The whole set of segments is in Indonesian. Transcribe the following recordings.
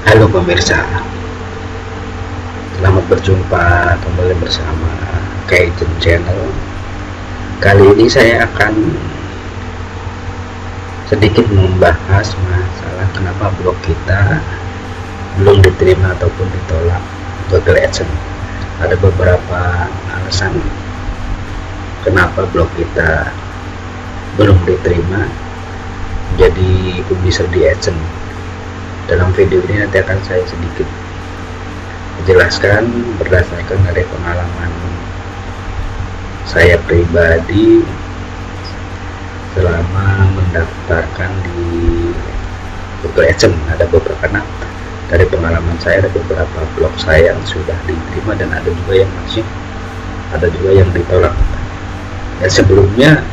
Halo pemirsa, selamat berjumpa kembali bersama Kaizen Channel. Kali ini saya akan sedikit membahas masalah kenapa blog kita belum diterima ataupun ditolak Google AdSense. Ada beberapa alasan kenapa blog kita belum diterima menjadi publisher di AdSense. Dalam video ini nanti akan saya sedikit menjelaskan berdasarkan dari pengalaman saya pribadi selama mendaftarkan di Google AdSense. Ada beberapa, dari pengalaman saya ada beberapa blog saya yang sudah diterima dan ada juga yang ditolak. Dan sebelumnya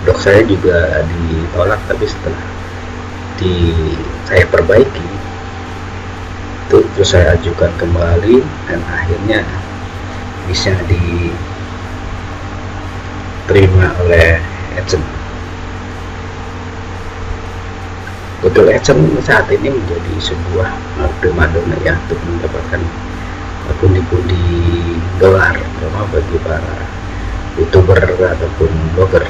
blog saya juga ditolak, tapi setelah saya perbaiki terus saya ajukan kembali dan akhirnya bisa diterima oleh AdSense. Google AdSense saat ini menjadi sebuah primadona ya untuk mendapatkan pundi-pundi dolar, terutama bagi para YouTuber ataupun blogger.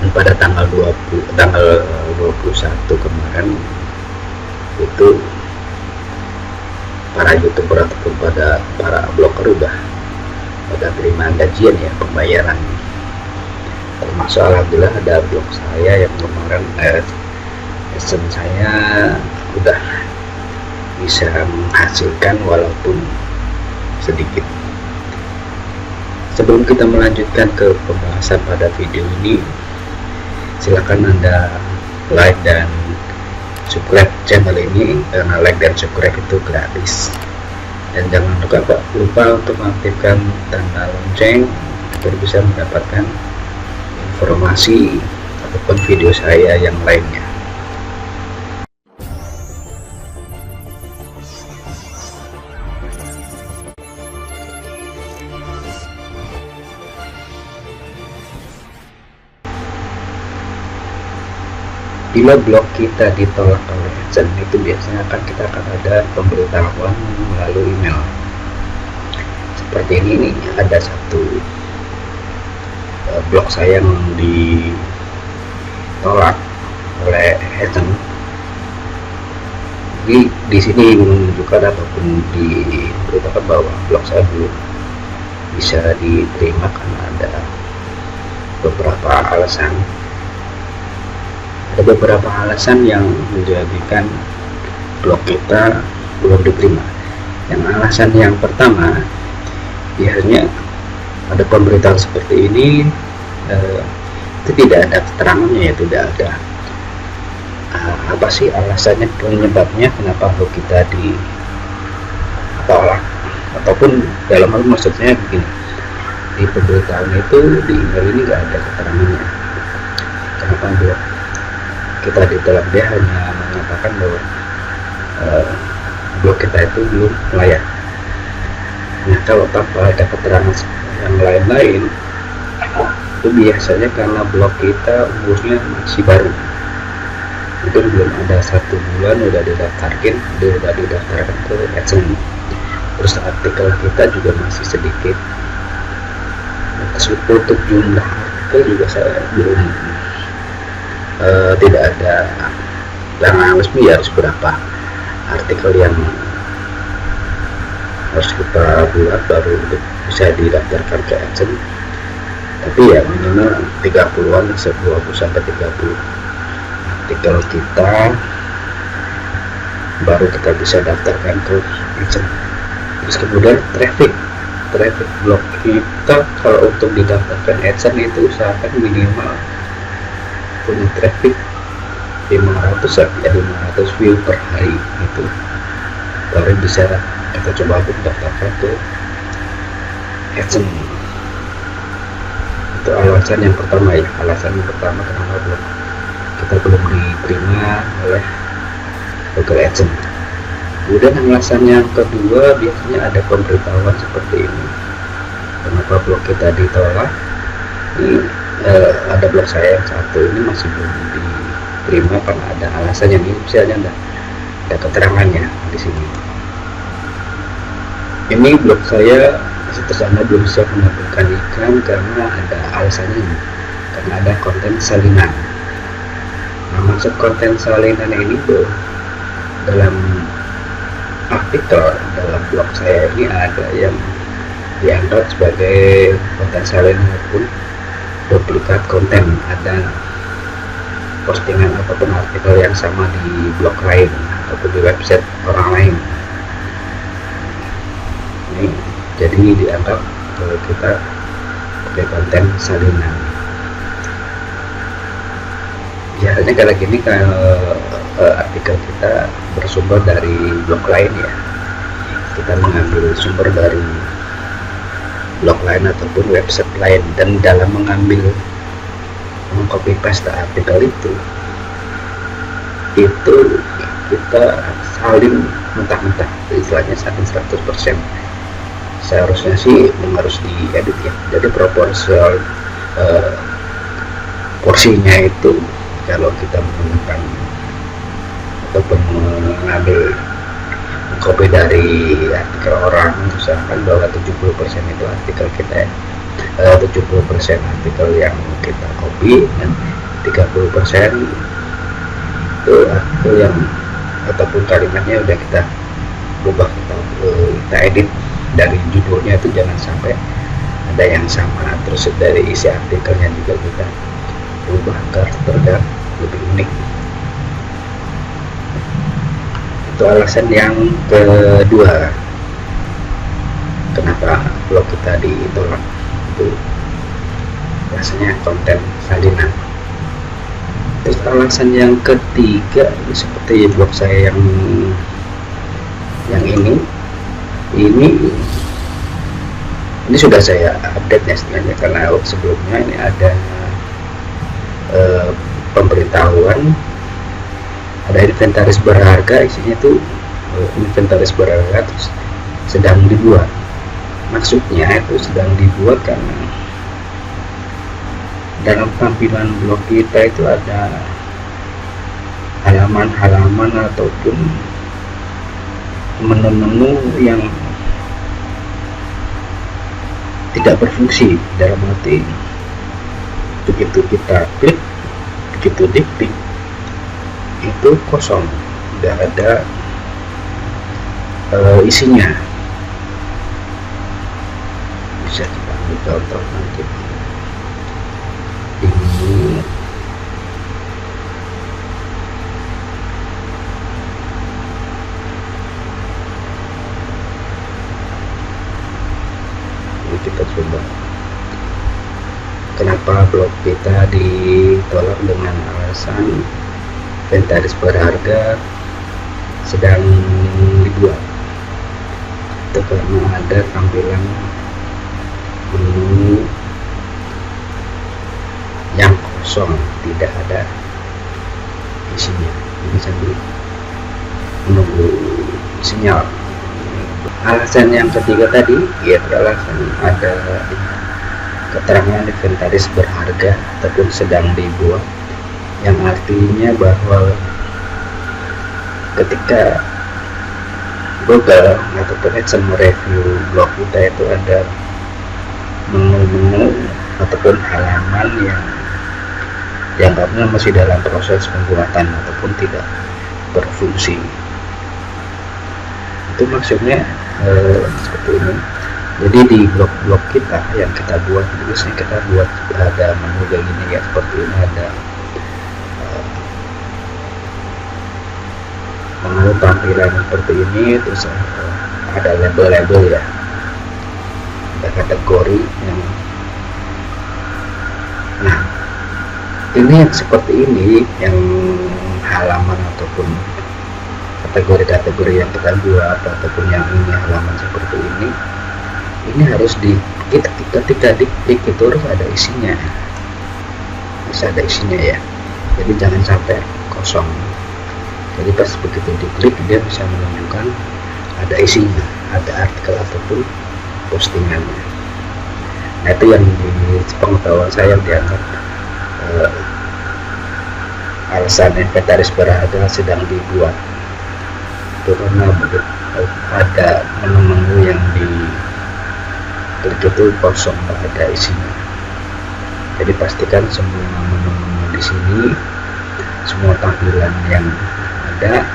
Dan pada tanggal 21 kemarin itu para YouTuber ataupun para blogger udah terima gajian ya, pembayaran. Termasuk alhamdulillah ada blog saya yang kemarin AdSense saya udah bisa menghasilkan walaupun sedikit. Sebelum kita melanjutkan ke pembahasan pada video ini, silakan Anda like dan subscribe channel ini, karena like dan subscribe itu gratis. Dan jangan lupa untuk mengaktifkan tanda lonceng agar bisa mendapatkan informasi ataupun video saya yang lainnya. Bila blog kita ditolak oleh AdSense, itu biasanya kita akan ada pemberitahuan melalui email. Seperti ini ada satu blog saya yang ditolak oleh AdSense. Di sini menunjukkan ataupun diberitakan bahwa blog saya belum bisa diterima karena ada beberapa alasan. Ada beberapa alasan yang menjadikan blog kita belum diterima. Yang alasan yang pertama, biasanya ada pemberitaan seperti ini itu tidak ada keterangannya ya, tidak ada apa sih alasannya, penyebabnya kenapa blog kita ditolak, ataupun dalam hal maksudnya begini, di pemberitahuan itu di email ini nggak ada keterangannya kenapa blog kita ditolak. Dia hanya mengatakan bahwa blog kita itu belum layak. Nah, kalau tanpa ada keterangan yang lain-lain, itu biasanya karena blog kita umurnya masih baru, mungkin belum ada 1 bulan udah didaftarkan ke AdSense. Terus artikel kita juga masih sedikit. Untuk jumlah artikel juga saya belum tidak ada yang resmi ya, harus berapa artikel yang harus kita buat baru untuk bisa didaftarkan ke AdSense. Tapi ya minimal 30-an, 20 sampai 30 artikel kita baru kita bisa daftarkan ke AdSense. Terus kemudian traffic blog kita kalau untuk didaftarkan AdSense itu usahakan minimal punya traffic 500 view per hari, itu baru bisa kita coba untuk daftarkan ke AdSense. Itu alasan yang pertama ya, kenapa blog kita belum diterima oleh Google AdSense. Kemudian alasan yang kedua, biasanya ada pemberitahuan seperti ini kenapa blog kita ditolak. Ini ada blog saya yang satu ini masih belum diterima karena ada alasannya. Ini misalnya ada keterangannya di sini. Ini blog saya situs Anda belum siap menampilkan iklan karena ada alasannya, karena ada konten salinan. Nah, maksud konten salinan ini tuh dalam artikel dalam blog saya ini ada yang dianggap sebagai konten salinan maupun duplikat konten, ada postingan ataupun artikel yang sama di blog lain ataupun di website orang lain. Ini jadi dianggap kita pakai konten salinan. Biasanya kalau gini, kalau artikel kita bersumber dari blog lain ya, kita mengambil sumber dari blog lain ataupun website lain, dan dalam mengambil mengcopy paste artikel itu kita salin mentah-mentah, istilahnya salin 100%. Seharusnya sih harus diedit ya, jadi proporsional porsinya itu kalau kita menggunakan ataupun mengambil copy dari artikel orang, misalkan bahwa 70% itu artikel kita, 70% artikel yang kita copy dan 30% itu artikel yang ataupun kalimatnya udah kita ubah, kita edit dari judulnya, itu jangan sampai ada yang sama, terus dari isi artikelnya juga kita ubah agar terlihat lebih unik. Itu alasan yang kedua kenapa blog kita ditolak, itu rasanya konten salinan. Terus alasan yang ketiga, seperti blog saya yang ini sudah saya update ya sebenarnya, karena sebelumnya ini ada pemberitahuan ada inventaris berharga, isinya tuh inventaris berharga terus sedang dibuat. Maksudnya itu sedang dibuat karena dalam tampilan blog kita itu ada halaman-halaman ataupun menu-menu yang tidak berfungsi, dalam arti begitu kita klik, begitu diklik itu kosong, tidak ada isinya. Bisa kita ambil contoh nanti ini. Kita coba kenapa blog kita ditolak dengan alasan inventaris berharga sedang dibuat. Itu karena ada tampilan menu yang kosong, tidak ada isinya. Ini sambil menunggu sinyal. Alasan yang ketiga tadi yaitu alasan ada keterangan inventaris berharga ataupun sedang dibuat, yang artinya bahwa ketika Google ataupun Edson mereview blog kita itu ada menu-menu ataupun halaman yang dianggapnya masih dalam proses pembuatan ataupun tidak berfungsi. Itu maksudnya seperti ini. Jadi di blog-blog kita yang kita buat, biasanya kita buat ada menu kayak gini ya, seperti ini, ada menu tampilan seperti ini, terus ada label-label ya, ada kategori yang, nah ini yang seperti ini, yang halaman ataupun kategori-kategori yang kita buat ataupun yang ini halaman seperti ini harus ketika diklik itu harus ada isinya, ya. Jadi jangan sampai kosong. Jadi pas begitu diklik dia bisa menunjukkan ada isinya, ada artikel ataupun postingannya. Nah itu yang di pengetahuan saya dianggap alasan inventaris berharga sedang dibuat. itu karena ada menu-menu yang di klik itu kosong, nggak ada isinya. Jadi pastikan semua menu-menu di sini, semua tampilan yang ada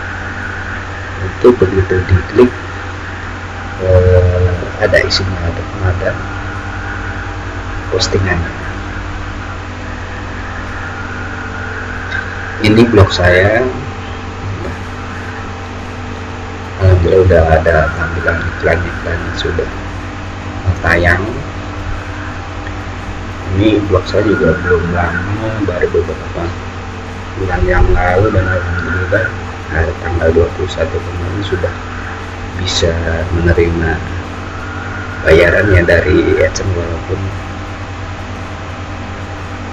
itu begitu diklik ada isinya ataupun ada postingannya. Ini blog saya, alhamdulillah udah ada tampilan iklan-iklan yang sudah tayang. Ini blog saya juga belum lama, baru beberapa bulan yang lalu, dan alhamdulillah hari tanggal 21 kemarin sudah bisa menerima bayarannya dari AdSense, walaupun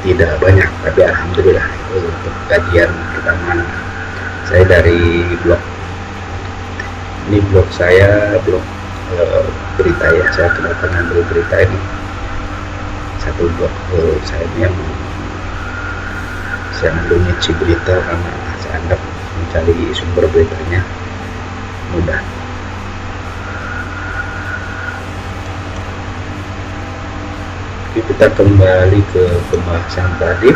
tidak banyak, tapi alhamdulillah itu untuk gajian pertama saya dari blog. Ini blog saya, blog berita ya, saya kedatangan dari berita ini, satu blog saya yang saya ambil niche berita karena saya anggap mencari sumber beritanya mudah. Oke, kita kembali ke pembahasan tadi,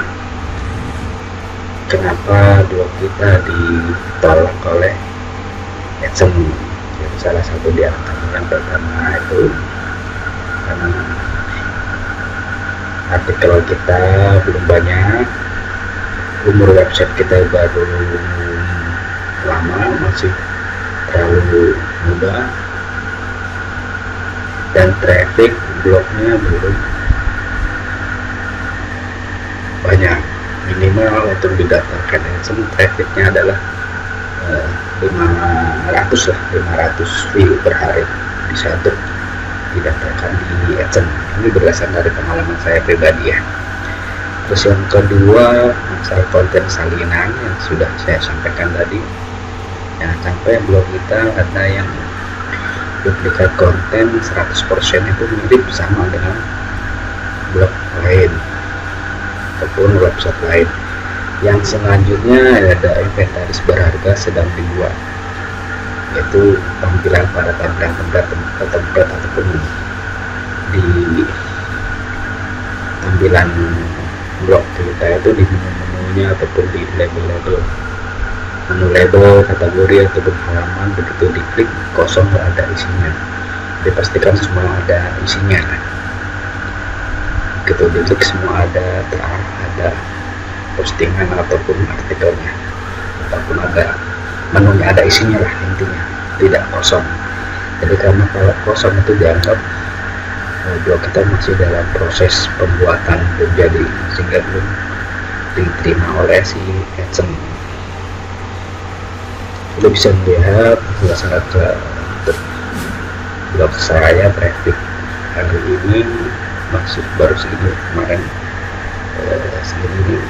kenapa blog kita ditolak oleh AdSense. Jadi salah satu di antara yang pertama itu karena artikel kita belum banyak, umur website kita baru lama, masih terlalu muda, dan traffic blognya belum banyak. Minimal untuk didaftarkan AdSense trafficnya adalah 500 view per hari bisa untuk didaftarkan di AdSense. Ini berdasarkan dari pengalaman saya pribadi ya. Terus yang kedua, masalah konten salinan yang sudah saya sampaikan tadi. Jangan sampai blog kita ada yang duplikat konten 100% itu mirip sama dengan blog lain ataupun website lain. Yang selanjutnya ada inventaris berharga sedang dibuat, yaitu tampilan pada template ataupun di tampilan blog kita itu di menu-menunya ataupun di label-label, menu label, kategori ataupun halaman, begitu diklik kosong, nggak ada isinya. Dipastikan semua ada isinya. Begitu diklik semua ada postingan ataupun artikelnya, ataupun ada menunya, ada isinya lah intinya, tidak kosong. Jadi karena kalau kosong itu dianggap blog kita masih dalam proses pembuatan belum jadi, sehingga belum diterima oleh si AdSense. Kita bisa melihat sangat blog saya traffic hari ini masih baru segini, kemarin segini,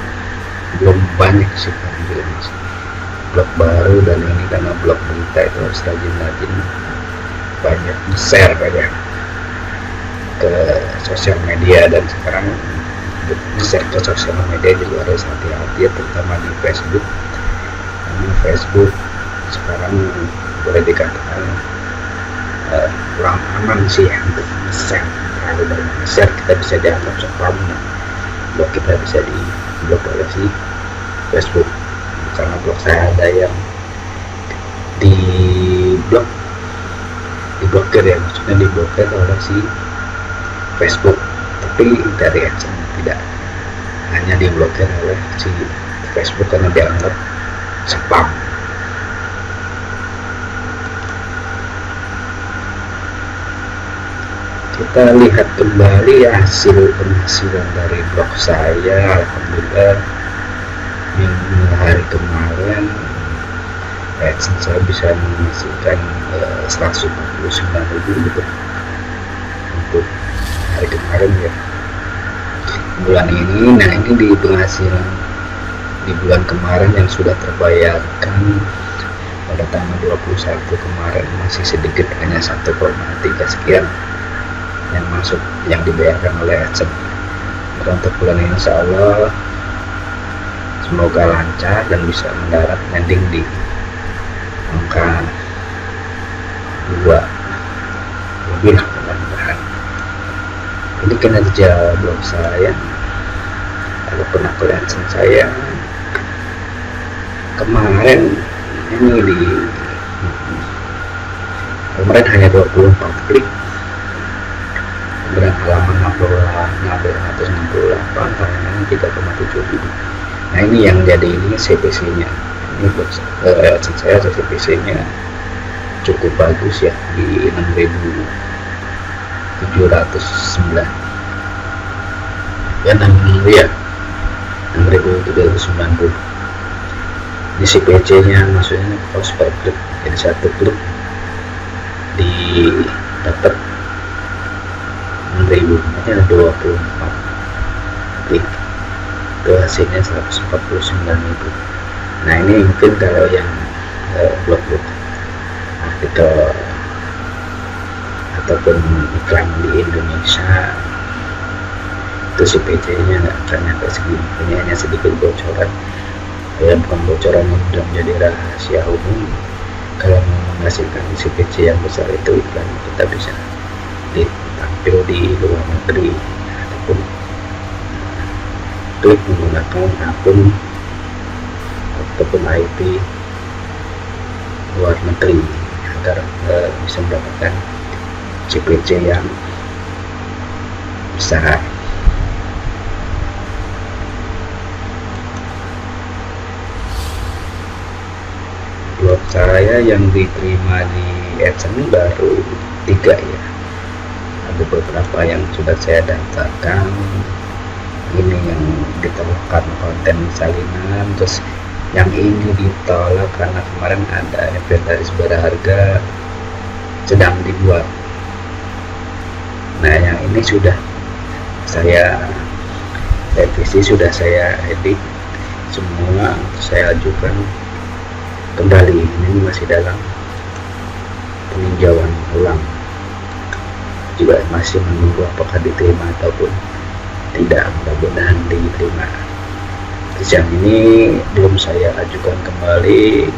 belum banyak sih blog baru. Dan ini karena blog berita itu harus rajin-rajin banyak share banyak ke sosial media, dan sekarang share ke sosial media juga harus hati-hati, terutama di Facebook, karena Facebook sekarang boleh dikatakan kurang aman sih untuk share. Terlalu banyak share kita bisa dianggap spam, blog kita bisa diblok oleh si Facebook. Karena blog saya ada yang diblokir ya, maksudnya diblokir oleh si Facebook, tapi dari AdSense tidak, hanya diblokir oleh si Facebook karena dianggap spam. Kita lihat kembali hasil penghasilan dari blog saya. Alhamdulillah minggu hari kemarin AdSense saya bisa menghasilkan 149.000 gitu untuk hari kemarin ya, bulan ini. Nah, ini di penghasilan di bulan kemarin yang sudah terbayarkan pada tanggal 21 kemarin masih sedikit, hanya 1,3 sekian yang masuk, yang dibayarkan oleh AdSense. Untuk bulan ini insya Allah semoga lancar dan bisa mendarat landing di angka lebih lah mudah-mudahan. Ini kinerja blog saya. Kalau pernah AdSense saya kemarin ini kemarin hanya 24 klik, kemudian halaman 168, halaman 3,7. Nah ini yang jadi ini CPC nya, ini blog AdSense saya CPC nya cukup bagus ya, di 6.709 ya, 6.790. Di CPC nya maksudnya cost per klik, jadi satu klik di dapat 6.000, artinya 24 klik itu hasilnya 149.000. Nah ini mungkin kalau yang blog-blog artikel ataupun iklan di Indonesia itu CPC nya nggak akan nyampe segini. Ini hanya sedikit bocoran ya, bukan bocoran yang sudah menjadi rahasia umum. Kalau mau menghasilkan CPC yang besar itu iklan kita bisa ditampil di luar negeri ataupun klik menggunakan akun ataupun IP luar negeri agar bisa mendapatkan CPC yang besar. Blog saya yang diterima di AdSense baru 3 ya. Ada beberapa yang sudah saya daftarkan. Ini yang ditolakkan konten salinan, terus yang ini ditolak karena kemarin ada inventaris berharga sedang dibuat. Nah yang ini sudah saya revisi, sudah saya edit semua, saya ajukan kembali. Ini masih dalam peninjauan ulang, juga masih menunggu apakah diterima ataupun tidak. Mudah-mudahan diterima. Terus yang ini belum saya ajukan kembali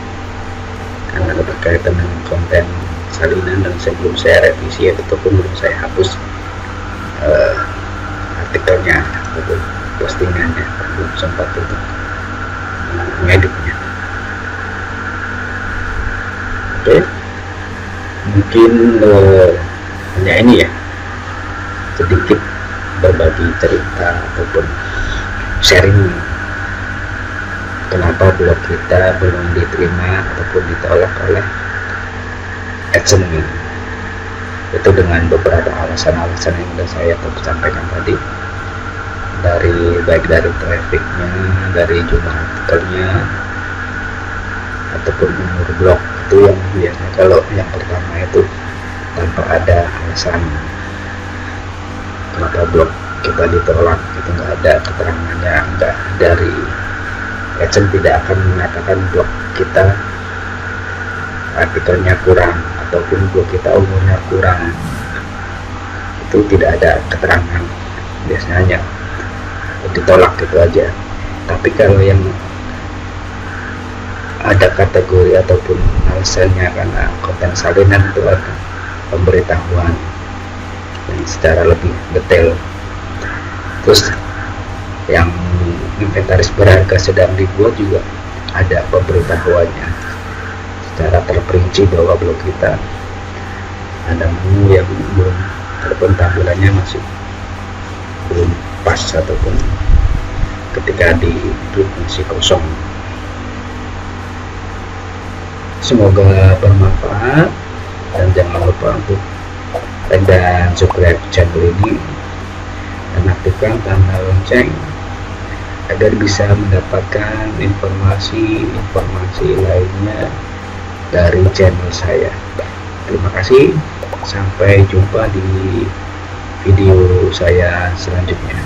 karena berkaitan dengan konten salinan dan sebelum saya revisi ataupun belum saya hapus artikelnya ataupun postingannya, belum sempat untuk mengeditnya. Oke, mungkin hanya ini ya, sedikit berbagi cerita ataupun sharing kenapa blog kita belum diterima ataupun ditolak oleh AdSense ini. Itu dengan beberapa alasan-alasan yang sudah saya sampaikan tadi, baik dari trafficnya, dari jumlah artikelnya, ataupun umur blog. Itu yang biasanya kalau yang pertama itu tanpa ada alasan kenapa blog kita ditolak, itu nggak ada keterangannya, nggak, dari AdSense tidak akan mengatakan blog kita artikelnya kurang ataupun blog kita umurnya kurang. Itu tidak ada keterangan, biasanya ditolak gitu aja. Tapi kalau yang ada kategori ataupun alasannya karena konten salinan, itu akan pemberitahuan yang secara lebih detail. Terus yang inventaris berharga sedang dibuat juga ada pemberitahuannya secara terperinci bahwa blog kita ada menu yang belum, ataupun tampilannya masih belum pas ataupun ketika di klik masih kosong. Semoga bermanfaat dan jangan lupa untuk like dan subscribe channel ini dan aktifkan tanda lonceng agar bisa mendapatkan informasi lainnya dari channel saya. Terima kasih, sampai jumpa di video saya selanjutnya.